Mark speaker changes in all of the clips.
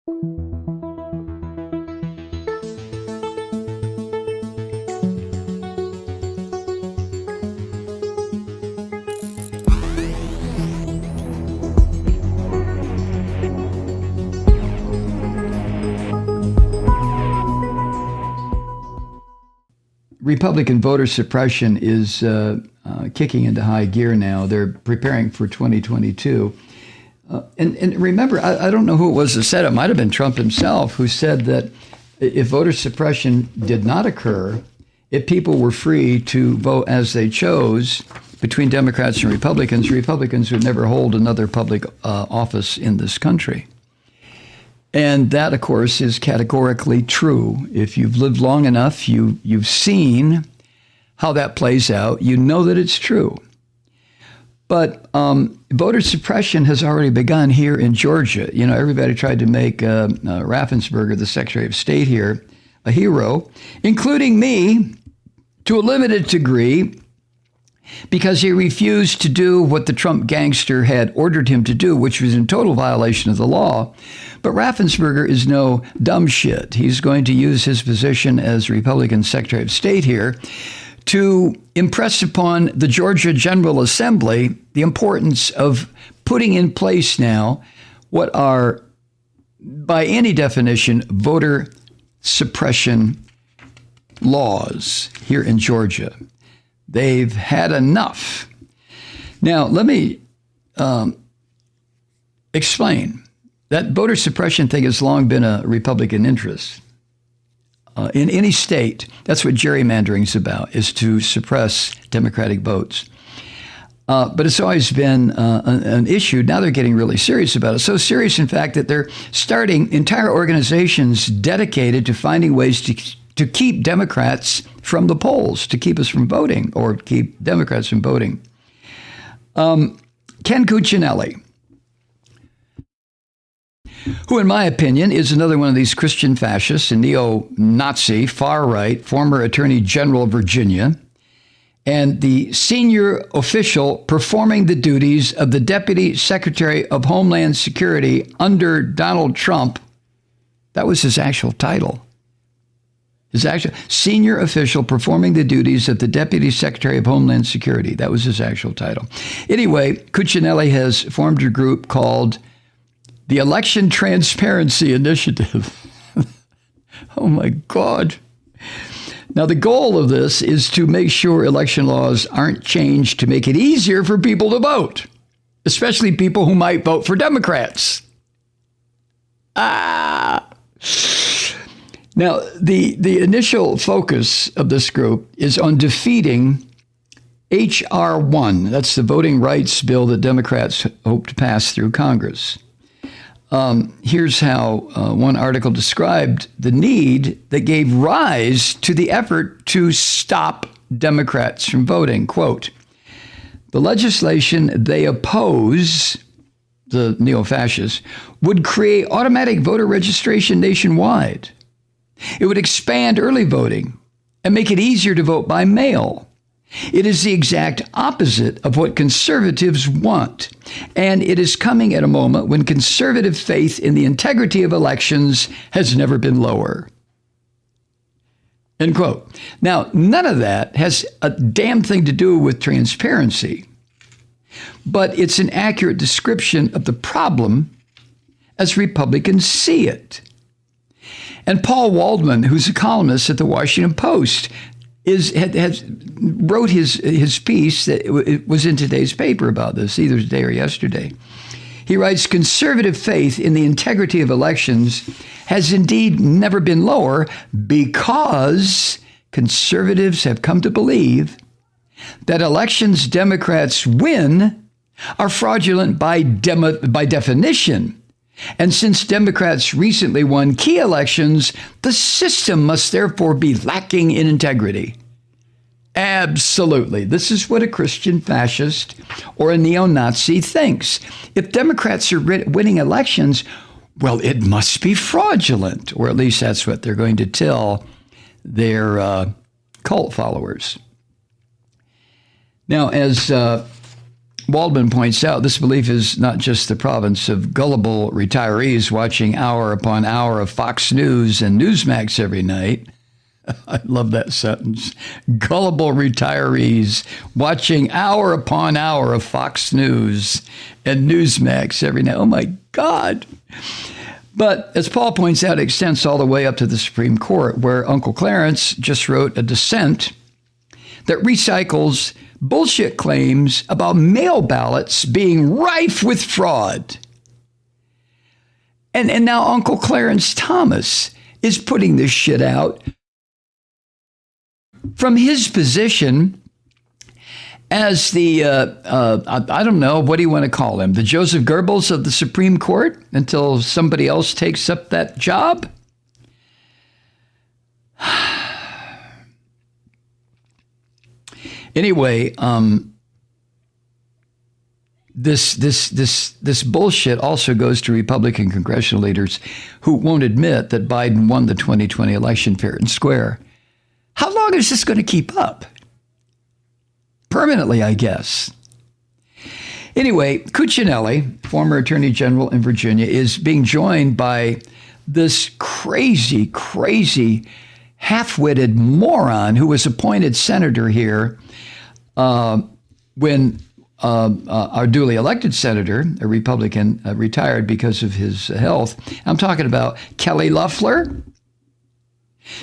Speaker 1: Republican voter suppression is kicking into high gear now. They're preparing for 2022. And remember, I don't know who it was that said it. It might have been Trump himself who said that if voter suppression did not occur, if people were free to vote as they chose between Democrats and Republicans would never hold another public office in this country. And that, of course, is categorically true. If you've lived long enough, you've seen how that plays out. You know that it's true. But voter suppression has already begun here in Georgia. You know, everybody tried to make Raffensperger, the Secretary of State here, a hero, including me, to a limited degree, because he refused to do what the Trump gangster had ordered him to do, which was in total violation of the law. But Raffensperger is no dumb shit. He's going to use his position as Republican Secretary of State here to impress upon the Georgia General Assembly the importance of putting in place now what are, by any definition, voter suppression laws here in Georgia. They've had enough. Now, let me explain. That voter suppression thing has long been a Republican interest. In any state, that's what gerrymandering is about, is to suppress Democratic votes. But it's always been an issue. Now they're getting really serious about it. So serious, in fact, that they're starting entire organizations dedicated to finding ways to keep Democrats from the polls, to keep us from voting, or keep Democrats from voting. Ken Cuccinelli, who, in my opinion, is another one of these Christian fascists, a neo-Nazi, far-right, former Attorney General of Virginia, and the senior official performing the duties of the Deputy Secretary of Homeland Security under Donald Trump. That was his actual title. His actual senior official performing the duties of the Deputy Secretary of Homeland Security. That was his actual title. Anyway, Cuccinelli has formed a group called the Election Transparency Initiative. Oh, my God. Now, the goal of this is to make sure election laws aren't changed to make it easier for people to vote, especially people who might vote for Democrats. Now, the initial focus of this group is on defeating H.R. 1. That's the voting rights bill that Democrats hope to pass through Congress. Here's how one article described the need that gave rise to the effort to stop Democrats from voting. Quote, the legislation they oppose, the neo-fascists, would create automatic voter registration nationwide. It would expand early voting and make it easier to vote by mail. It is the exact opposite of what conservatives want. And it is coming at a moment when conservative faith in the integrity of elections has never been lower. End quote. Now, none of that has a damn thing to do with transparency, but it's an accurate description of the problem as Republicans see it. And Paul Waldman, who's a columnist at the Washington Post, wrote his piece that was in today's paper about this, either today or yesterday. He writes, conservative faith in the integrity of elections has indeed never been lower because conservatives have come to believe that elections Democrats win are fraudulent by definition. And since Democrats recently won key elections, the system must therefore be lacking in integrity. Absolutely. This is what a Christian fascist or a neo-Nazi thinks. If Democrats are winning elections, well, it must be fraudulent, or at least that's what they're going to tell their cult followers. Now, as Waldman points out, this belief is not just the province of gullible retirees watching hour upon hour of Fox News and Newsmax every night. I love that sentence. Gullible retirees watching hour upon hour of Fox News and Newsmax every night. Oh, my God. But as Paul points out, it extends all the way up to the Supreme Court, where Uncle Clarence just wrote a dissent that recycles bullshit claims about mail ballots being rife with fraud. And now Uncle Clarence Thomas is putting this shit out from his position as the, I don't know, what do you want to call him? The Joseph Goebbels of the Supreme Court until somebody else takes up that job? Anyway, this bullshit also goes to Republican congressional leaders who won't admit that Biden won the 2020 election fair and square. How long is this going to keep up? Permanently, I guess. Anyway, Cuccinelli, former attorney general in Virginia, is being joined by this crazy, half-witted moron who was appointed senator here when our duly elected senator, a Republican, retired because of his health. I'm talking about Kelly Loeffler.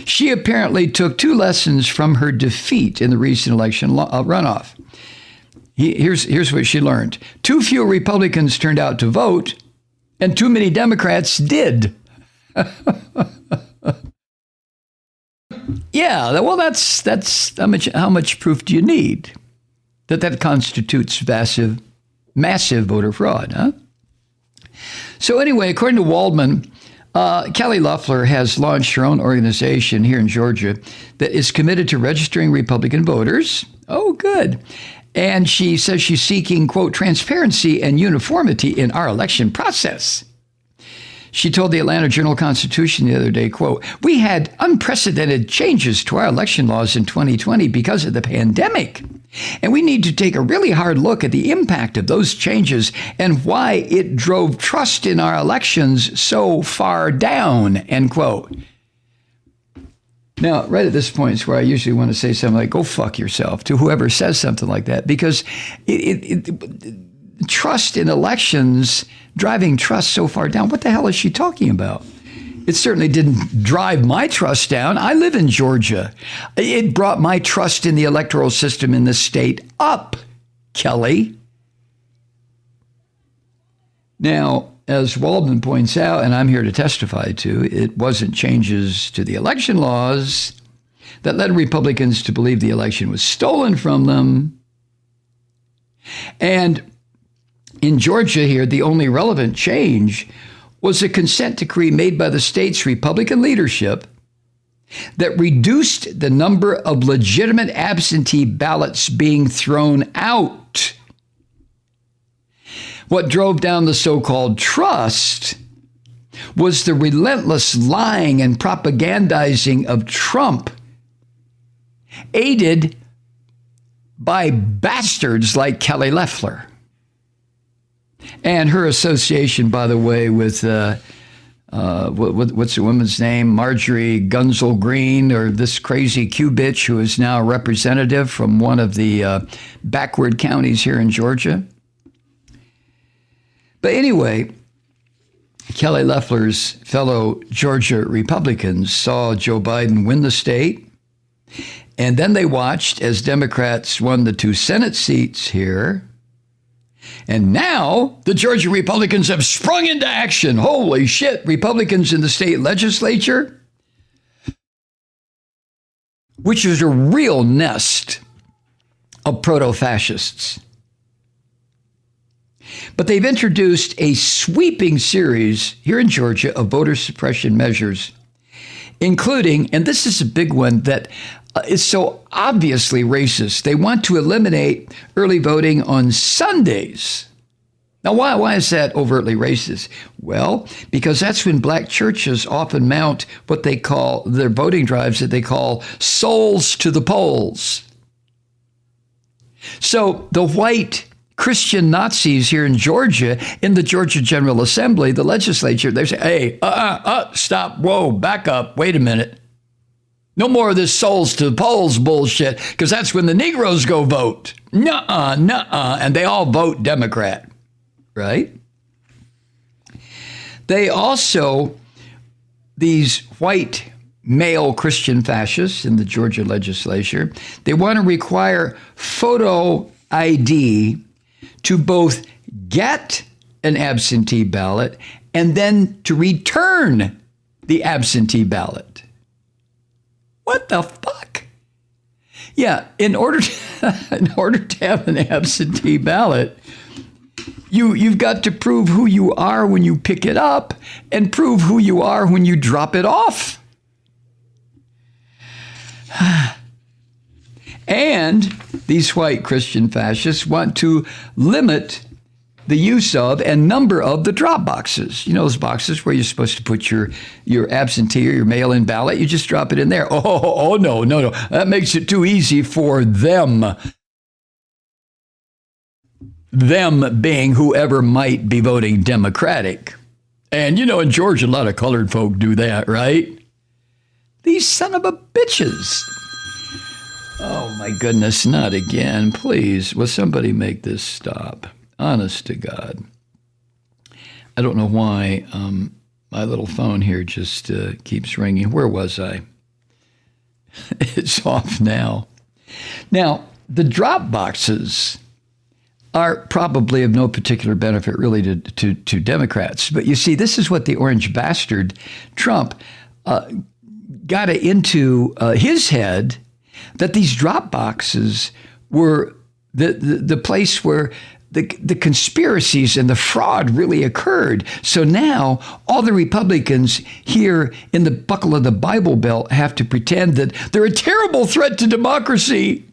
Speaker 1: She apparently took 2 lessons from her defeat in the recent election runoff. Here's what she learned. Too few Republicans turned out to vote, and too many Democrats did. Yeah, well, that's how much proof do you need that constitutes massive voter fraud, huh? So anyway, according to Waldman, Kelly Loeffler has launched her own organization here in Georgia that is committed to registering Republican voters. Oh, good. And she says she's seeking, quote, transparency and uniformity in our election process. She told the Atlanta Journal-Constitution the other day, quote, we had unprecedented changes to our election laws in 2020 because of the pandemic. And we need to take a really hard look at the impact of those changes and why it drove trust in our elections so far down, end quote. Now, right at this point is where I usually want to say something like, go fuck yourself to whoever says something like that, because trust in elections, driving trust so far down, what the hell is she talking about? It certainly didn't drive my trust down. I live in Georgia. It brought my trust in the electoral system in this state up, Kelly. Now, as Waldman points out, and I'm here to testify to, it wasn't changes to the election laws that led Republicans to believe the election was stolen from them. And in Georgia here, the only relevant change was a consent decree made by the state's Republican leadership that reduced the number of legitimate absentee ballots being thrown out. What drove down the so-called trust was the relentless lying and propagandizing of Trump, aided by bastards like Kelly Loeffler. And her association, by the way, with what's the woman's name? Marjorie Gunzel Green, or this crazy Q bitch who is now a representative from one of the backward counties here in Georgia. But anyway, Kelly Loeffler's fellow Georgia Republicans saw Joe Biden win the state. And then they watched as Democrats won the 2 Senate seats here. And now the Georgia Republicans have sprung into action. Holy shit, Republicans in the state legislature, which is a real nest of proto-fascists. But they've introduced a sweeping series here in Georgia of voter suppression measures, including, and this is a big one that is so obviously racist. They want to eliminate early voting on Sundays. Now, why is that overtly racist? Well, because that's when black churches often mount what they call their voting drives that they call souls to the polls. So the white Christian Nazis here in Georgia, in the Georgia General Assembly, the legislature, they say, hey, stop, whoa, back up, wait a minute. No more of this souls to the polls bullshit, because that's when the Negroes go vote. Nuh-uh, and they all vote Democrat, right? They also, these white male Christian fascists in the Georgia legislature, they want to require photo ID to both get an absentee ballot and then to return the absentee ballot. What the fuck? Yeah, in order to have an absentee ballot, you've got to prove who you are when you pick it up and prove who you are when you drop it off. And these white Christian fascists want to limit the use of and number of the drop boxes. You know, those boxes where you're supposed to put your absentee or your mail-in ballot. You just drop it in there. Oh, no. That makes it too easy for them. Them being whoever might be voting Democratic. And, you know, in Georgia, a lot of colored folk do that, right? These son of a bitches. Oh, my goodness, not again. Please, will somebody make this stop? Honest to God. I don't know why my little phone here just keeps ringing. Where was I? It's off now. Now, the drop boxes are probably of no particular benefit really to Democrats. But you see, this is what the orange bastard, Trump, got it into his head, that these drop boxes were the place where the conspiracies and the fraud really occurred. So now all the Republicans here in the buckle of the Bible Belt have to pretend that they're a terrible threat to democracy.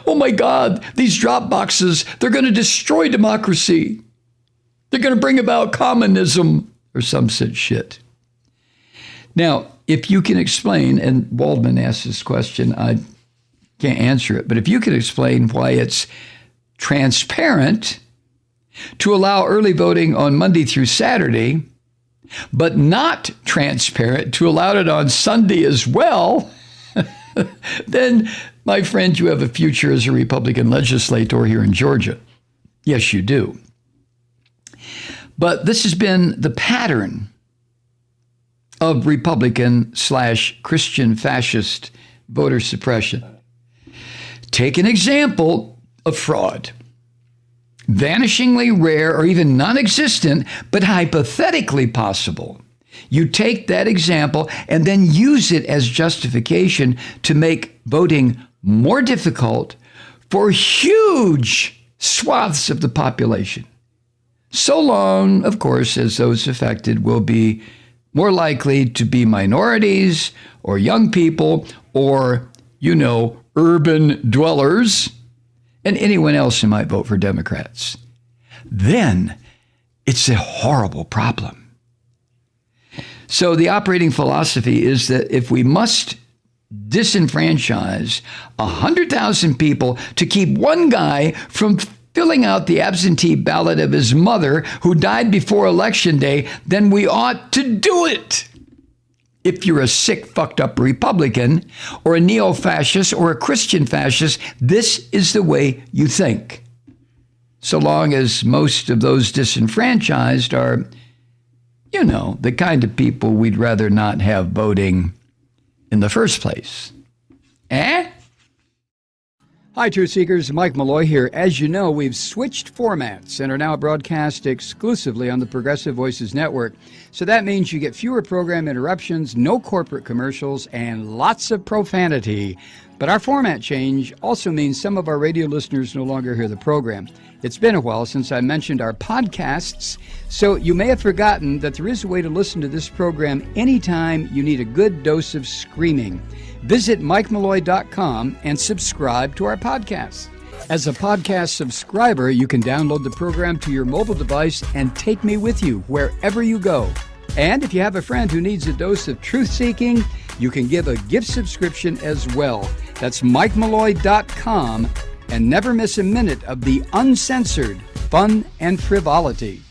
Speaker 1: Oh my God, these drop boxes, they're going to destroy democracy. They're going to bring about communism or some such shit. Now, if you can explain, and Waldman asked this question, I can't answer it, but if you could explain why it's transparent to allow early voting on Monday through Saturday, but not transparent to allow it on Sunday as well, then, my friend, you have a future as a Republican legislator here in Georgia. Yes, you do. But this has been the pattern of Republican/Christian fascist voter suppression. Take an example of fraud. Vanishingly rare or even non-existent, but hypothetically possible. You take that example and then use it as justification to make voting more difficult for huge swaths of the population. So long, of course, as those affected will be more likely to be minorities or young people or, urban dwellers and anyone else who might vote for Democrats. Then it's a horrible problem. So the operating philosophy is that if we must disenfranchise 100,000 people to keep one guy from filling out the absentee ballot of his mother who died before Election Day, then we ought to do it. If you're a sick, fucked up Republican or a neo-fascist or a Christian fascist, this is the way you think. So long as most of those disenfranchised are, the kind of people we'd rather not have voting in the first place. Eh? Hi, Truth Seekers. Mike Malloy here. As you know, we've switched formats and are now broadcast exclusively on the Progressive Voices Network. So that means you get fewer program interruptions, no corporate commercials, and lots of profanity. But our format change also means some of our radio listeners no longer hear the program. It's been a while since I mentioned our podcasts, so you may have forgotten that there is a way to listen to this program anytime you need a good dose of screaming. Visit MikeMalloy.com and subscribe to our podcast. As a podcast subscriber, you can download the program to your mobile device and take me with you wherever you go. And if you have a friend who needs a dose of truth-seeking, you can give a gift subscription as well. That's MikeMalloy.com and never miss a minute of the uncensored fun and frivolity.